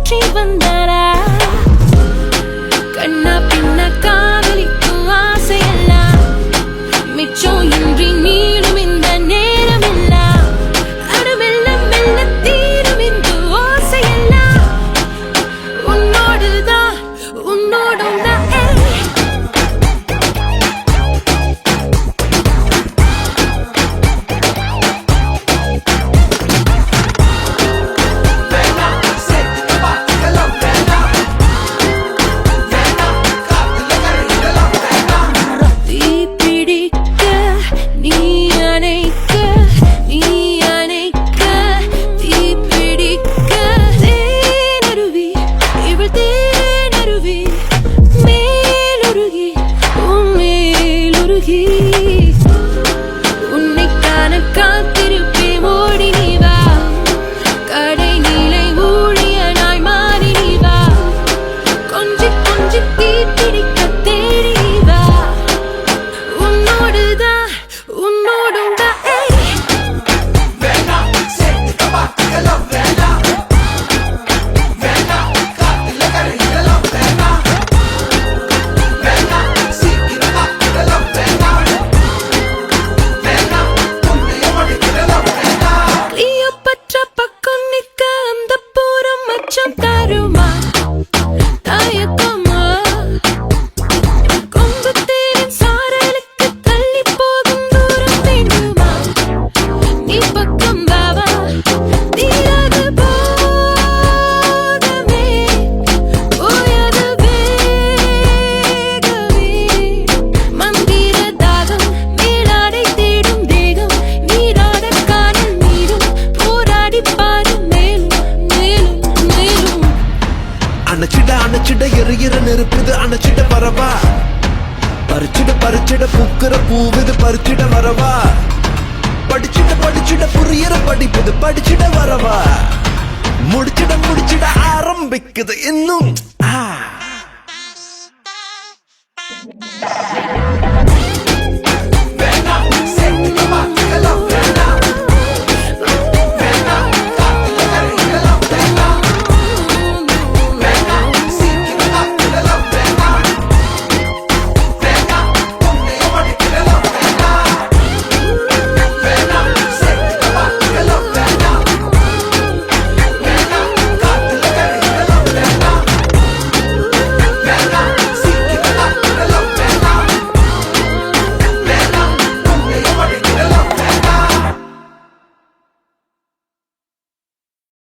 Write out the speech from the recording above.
சுற்றி வந்தாரா கண்ணா பின்ன காதலிக்கும் ஆசையெல்லாம் மிச்சம் இன்றி நீடும் இந்த நேரமெல்லாம் அடமெல்ல மெல்ல தீரும் இந்த ஓசையெல்லாம் உன்னோடுதான் உன்னோடும் தான் உன்னை காண காத்திருப்பே ஓடி நீ வா கடை நீலை ஊழியனாய் மாறி நீ வா கொஞ்சி கொஞ்சி தீ பிடிக்க தேடி நீ வா உன்னோடுதான் உன்னோடும் தான் அணைச்சிட எரியிற நெருப்புது அணைச்சிட வரவா பறிச்சிட பூக்கிற பூவுது பறிச்சிட வரவா படிச்சிட புரியிற படிப்புது படிச்சிட வரவா முடிச்சிட ஆரம்பிக்குது இன்னும்